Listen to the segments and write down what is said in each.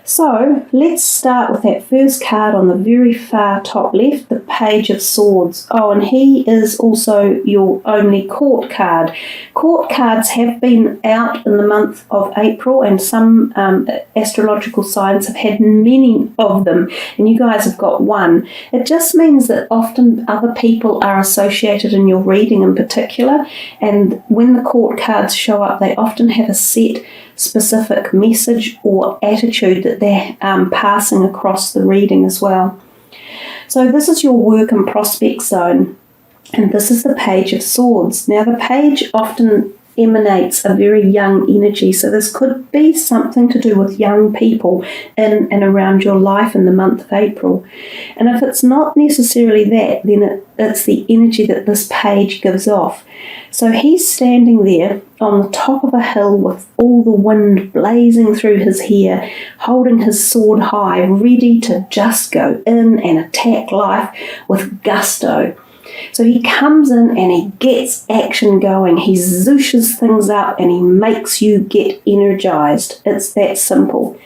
So let's start with that first card on the very far top left, the Page of Swords. Oh, and he is also your only court card. Court cards have been out in the month of April, and some astrological signs have had many of them, and you guys have got one. It just means that often other people are associated in your reading in particular, and when the court cards show up, they often have a set specific message or attitude that they're passing across the reading as well. So this is your work and prospect zone, and this is the Page of Swords. Now the page often emanates a very young energy, so this could be something to do with young people in and around your life in the month of April. And if it's not necessarily that, then it's the energy that this page gives off. So he's standing there on the top of a hill with all the wind blazing through his hair, holding his sword high, ready to just go in and attack life with gusto. So he comes in and he gets action going. He zooshes things up and he makes you get energized. It's that simple.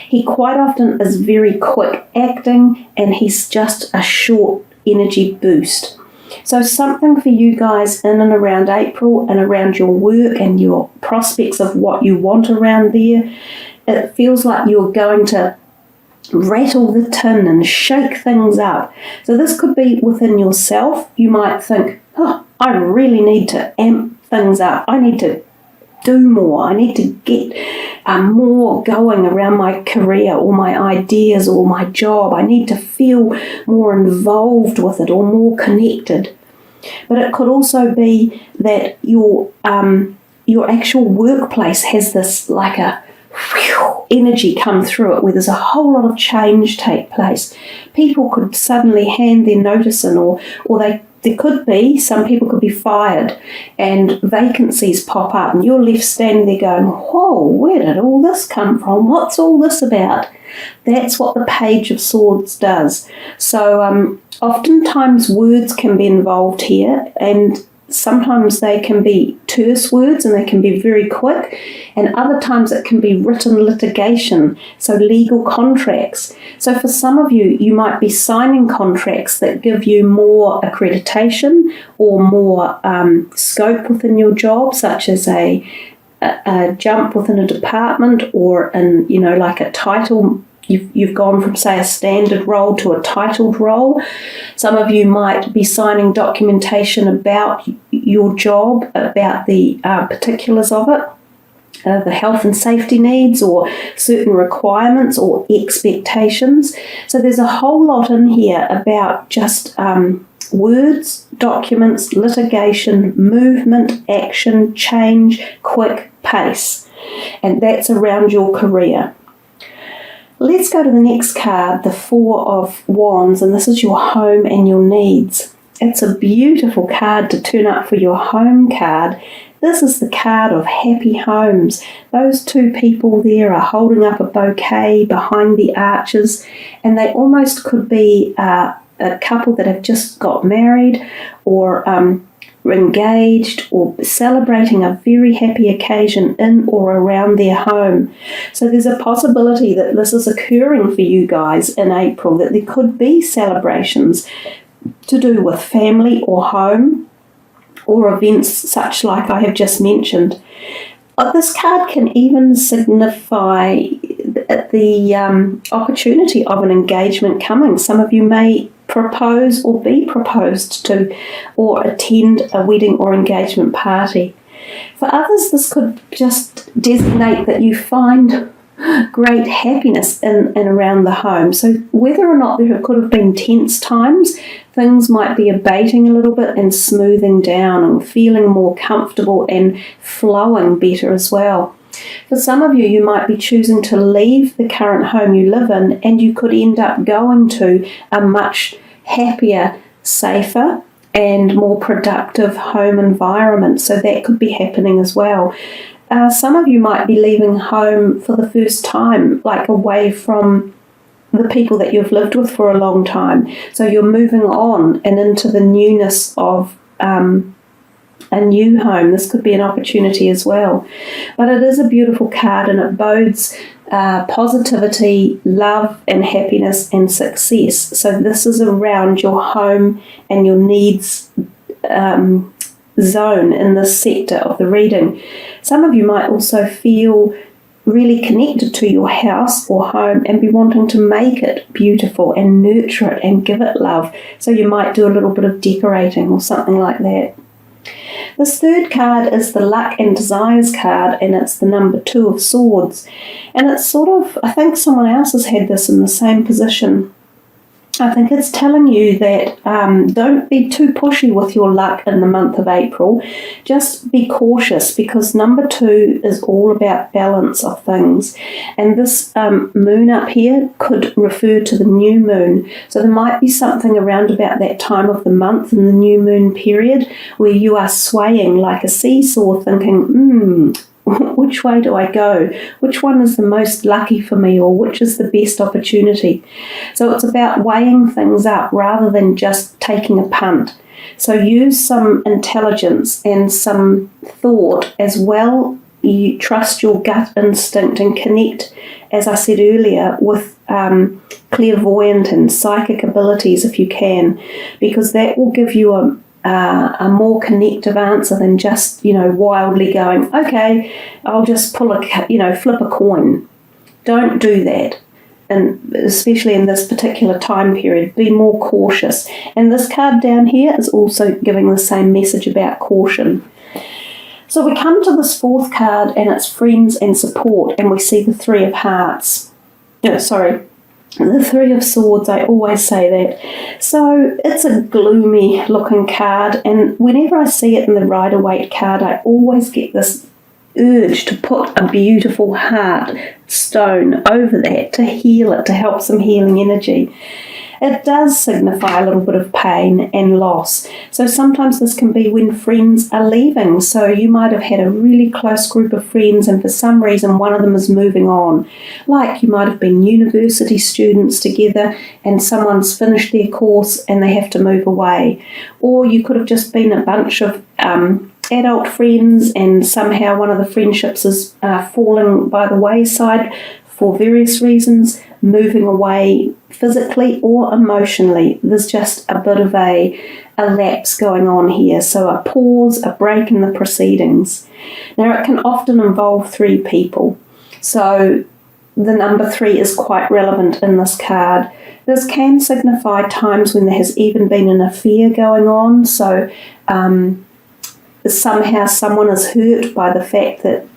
He quite often is very quick acting, and he's just a short energy boost. So something for you guys in and around April and around your work and your prospects of what you want around there. It feels like you're going to rattle the tin and shake things up. So this could be within yourself. You might think, oh, I really need to amp things up. I need to do more. I need to get more going around my career or my ideas or my job. I need to feel more involved with it or more connected. But it could also be that your actual workplace has this like a energy come through it where there's a whole lot of change take place. People could suddenly hand their notice in, or there could be, some people could be fired and vacancies pop up and you're left standing there going, whoa, where did all this come from? What's all this about? That's what the Page of Swords does. So oftentimes words can be involved here, and sometimes they can be terse words and they can be very quick, and other times it can be written litigation, so legal contracts. So for some of you, you might be signing contracts that give you more accreditation or more scope within your job, such as a jump within a department, or like a title. You've gone from, say, a standard role to a titled role. Some of you might be signing documentation about your job, about the particulars of it, the health and safety needs or certain requirements or expectations. So there's a whole lot in here about just words, documents, litigation, movement, action, change, quick pace. And that's around your career. Let's go to the next card, the Four of Wands, and this is your home and your needs. It's a beautiful card to turn up for your home card. This is the card of happy homes. Those two people there are holding up a bouquet behind the arches, and they almost could be a couple that have just got married or engaged or celebrating a very happy occasion in or around their home. So there's a possibility that this is occurring for you guys in April, that there could be celebrations to do with family or home or events such like I have just mentioned. This card can even signify the opportunity of an engagement coming. Some of you may propose or be proposed to, or attend a wedding or engagement party. For others, this could just designate that you find great happiness in and around the home. So whether or not there could have been tense times, things might be abating a little bit and smoothing down and feeling more comfortable and flowing better as well. For some of you, you might be choosing to leave the current home you live in, and you could end up going to a much happier, safer, and more productive home environment. So that could be happening as well. Some of you might be leaving home for the first time, like away from the people that you've lived with for a long time. So you're moving on and into the newness of a new home. This could be an opportunity as well. But it is a beautiful card, and it bodes positivity, love and happiness and success. So this is around your home and your needs zone in this sector of the reading. Some of you might also feel really connected to your house or home and be wanting to make it beautiful and nurture it and give it love. So you might do a little bit of decorating or something like that. This third card is the Luck and Desires card, and it's the number 2 of Swords. And it's sort of, I think someone else has had this in the same position. I think it's telling you that don't be too pushy with your luck in the month of April. Just be cautious, because number 2 is all about balance of things. And this moon up here could refer to the new moon. So there might be something around about that time of the month in the new moon period where you are swaying like a seesaw, thinking, which way do I go? Which one is the most lucky for me, or which is the best opportunity? So it's about weighing things up rather than just taking a punt. So use some intelligence and some thought as well. You trust your gut instinct and connect, as I said earlier, with clairvoyant and psychic abilities if you can, because that will give you a more connective answer than just, wildly going, okay, I'll just flip a coin. Don't do that. And especially in this particular time period, be more cautious. And this card down here is also giving the same message about caution. So we come to this 4th card, and it's friends and support, and we see the 3 of hearts. The 3 of Swords, I always say that. So it's a gloomy looking card, and whenever I see it in the Rider-Waite card, I always get this urge to put a beautiful heart stone over that to heal it, to help some healing energy. It does signify a little bit of pain and loss. So sometimes this can be when friends are leaving. So you might have had a really close group of friends, and for some reason one of them is moving on. Like you might have been university students together and someone's finished their course and they have to move away. Or you could have just been a bunch of adult friends, and somehow one of the friendships is falling by the wayside for various reasons, moving away physically or emotionally. There's just a bit of a lapse going on here. So a pause, a break in the proceedings. Now it can often involve 3 people. So the number 3 is quite relevant in this card. This can signify times when there has even been an affair going on. So somehow someone is hurt by the fact that,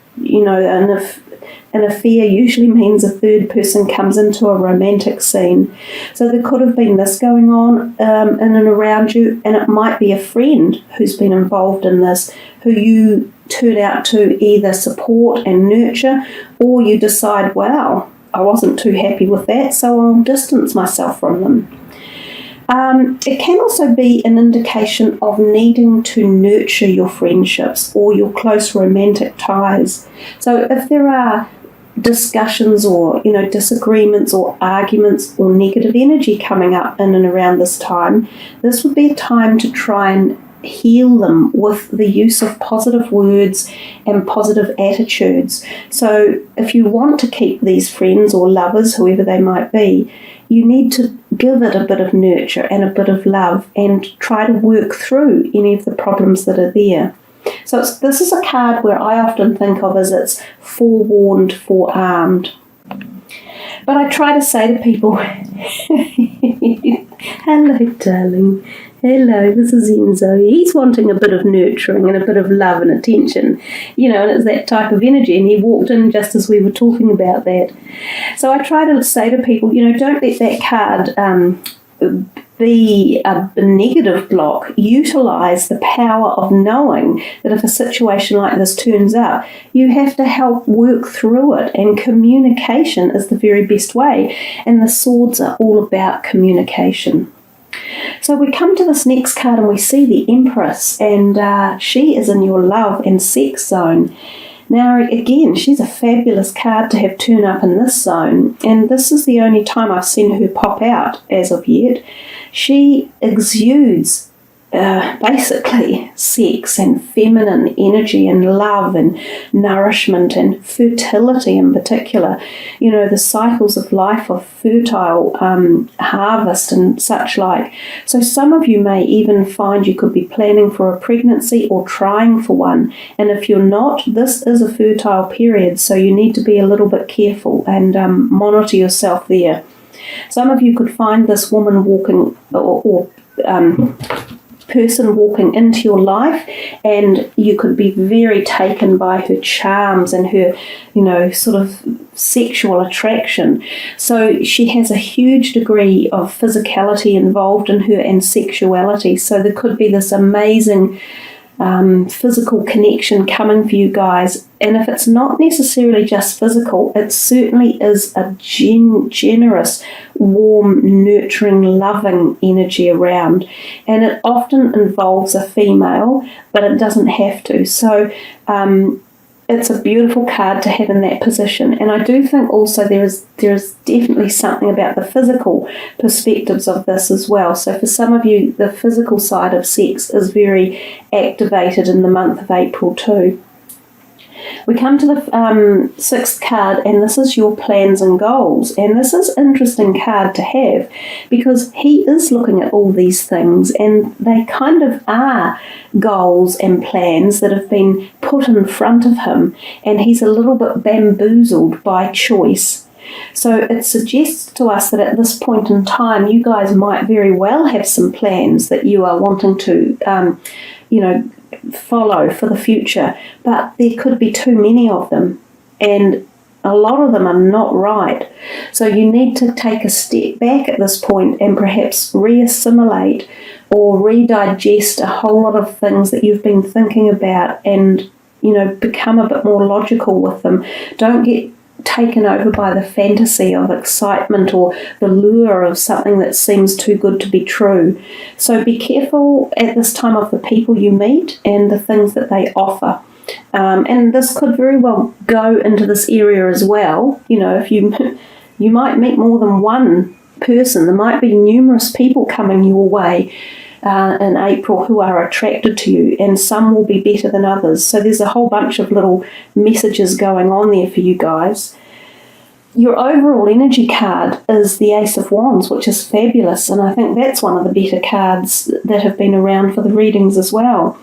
an affair usually means a 3rd person comes into a romantic scene. So there could have been this going on in and around you, and it might be a friend who's been involved in this, who you turn out to either support and nurture, or you decide, wow, I wasn't too happy with that, so I'll distance myself from them. It can also be an indication of needing to nurture your friendships or your close romantic ties. So if there are discussions or disagreements or arguments or negative energy coming up in and around this time, this would be a time to try and heal them with the use of positive words and positive attitudes. So if you want to keep these friends or lovers, whoever they might be, you need to give it a bit of nurture and a bit of love and try to work through any of the problems that are there. So this is a card where I often think of as it's forewarned, forearmed. But I try to say to people, hello, darling. Hello, this is Enzo. He's wanting a bit of nurturing and a bit of love and attention, and it's that type of energy. And he walked in just as we were talking about that. So I try to say to people, don't let that card be a negative block. Utilize the power of knowing that if a situation like this turns up, you have to help work through it, and communication is the very best way. And the swords are all about communication. So we come to this next card and we see the Empress, and she is in your love and sex zone. Now, again, she's a fabulous card to have turn up in this zone, and this is the only time I've seen her pop out as of yet. She exudes basically sex and feminine energy and love and nourishment and fertility in particular. You know, the cycles of life of fertile harvest and such like. So some of you may even find you could be planning for a pregnancy or trying for one. And if you're not, this is a fertile period, so you need to be a little bit careful and monitor yourself there. Some of you could find this woman walking or person walking into your life, and you could be very taken by her charms and her, you know, sort of sexual attraction. So she has a huge degree of physicality involved in her and sexuality. So there could be this amazing physical connection coming for you guys. And if it's not necessarily just physical, it certainly is a generous, warm, nurturing, loving energy around. And it often involves a female, but it doesn't have to. So it's a beautiful card to have in that position. And I do think also there is definitely something about the physical perspectives of this as well. So for some of you, the physical side of sex is very activated in the month of April too. We come to the sixth card, and this is your plans and goals. And this is an interesting card to have because he is looking at all these things, and they kind of are goals and plans that have been put in front of him, and he's a little bit bamboozled by choice. So it suggests to us that at this point in time, you guys might very well have some plans that you are wanting to, follow for the future, but there could be too many of them, and a lot of them are not right. So you need to take a step back at this point and perhaps reassimilate or redigest a whole lot of things that you've been thinking about and, you know, become a bit more logical with them. Don't get taken over by the fantasy of excitement or the lure of something that seems too good to be true. So be careful at this time of the people you meet and the things that they offer. And this could very well go into this area as well. You know, if you might meet more than one person. There might be numerous people coming your way in April who are attracted to you, and some will be better than others. So there's a whole bunch of little messages going on there for you guys. Your overall energy card is the Ace of Wands, which is fabulous, and I think that's one of the better cards that have been around for the readings as well.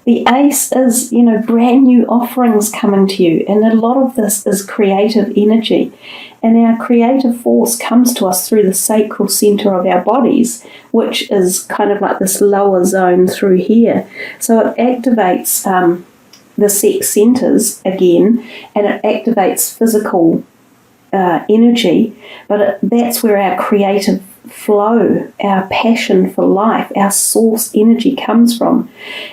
The Ace is, you know, brand new offerings coming to you, and a lot of this is creative energy. And our creative force comes to us through the sacral center of our bodies, which is kind of like this lower zone through here. So it activates the sex centers again, and it activates physical energy, but that's where our creative flow, our passion for life, our source energy comes from.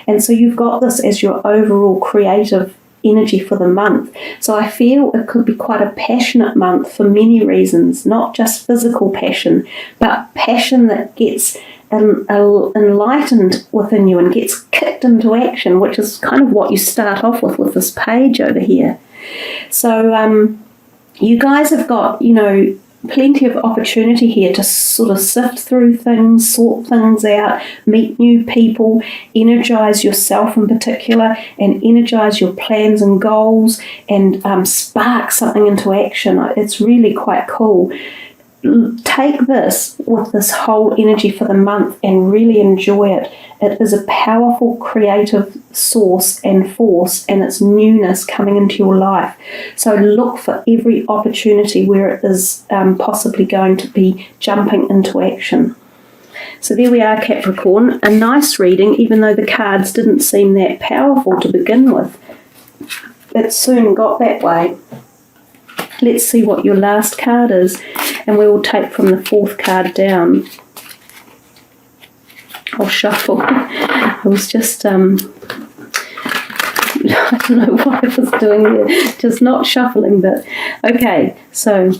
And so you've got this as your overall creative energy for the month. So I feel it could be quite a passionate month for many reasons, not just physical passion, but passion that gets enlightened within you and gets kicked into action, which is kind of what you start off with this page over here. So you guys have got, you know, plenty of opportunity here to sort of sift through things, sort things out, meet new people, energize yourself in particular, and energize your plans and goals, and spark something into action. It's really quite cool. Take this with this whole energy for the month and really enjoy it. It is a powerful creative source and force, and it's newness coming into your life. So look for every opportunity where it is possibly going to be jumping into action. So there we are, Capricorn. A nice reading, even though the cards didn't seem that powerful to begin with. It soon got that way. Let's see what your last card is, and we will take from the fourth card down. I'll shuffle. I was just, I don't know what I was doing there, just not shuffling, but okay, so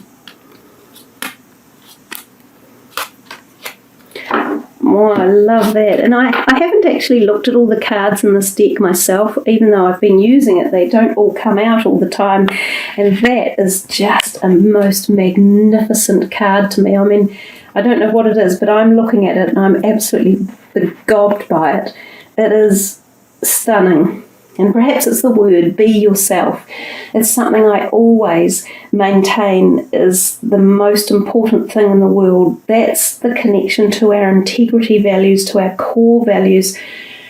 Oh, I love that. And I haven't actually looked at all the cards in this deck myself, even though I've been using it. They don't all come out all the time. And that is just a most magnificent card to me. I mean, I don't know what it is, but I'm looking at it and I'm absolutely begobbed by it. It is stunning. And perhaps it's the word, be yourself. It's something I always maintain is the most important thing in the world. That's the connection to our integrity values, to our core values,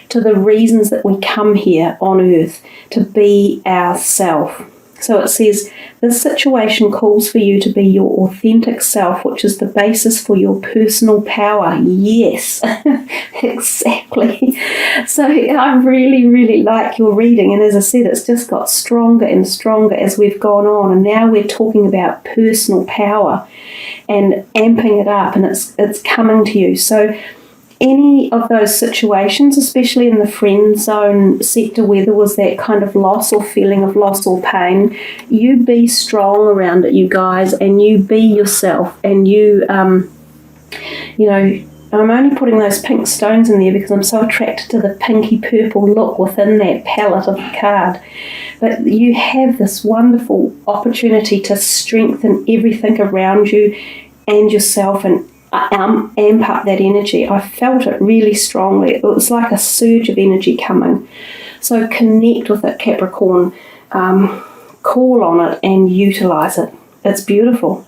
to the reasons that we come here on earth, to be ourself. So it says, this situation calls for you to be your authentic self, which is the basis for your personal power. Yes, exactly. So I really, really like your reading. And as I said, it's just got stronger and stronger as we've gone on. And now we're talking about personal power and amping it up, and it's coming to you. So any of those situations, especially in the friend zone sector where there was that kind of loss or feeling of loss or pain, you be strong around it, you guys, and you be yourself. And you I'm only putting those pink stones in there because I'm so attracted to the pinky purple look within that palette of the card. But you have this wonderful opportunity to strengthen everything around you and yourself and amp up that energy. I felt it really strongly. It was like a surge of energy coming. So connect with it, Capricorn. Call on it and utilize it. It's beautiful.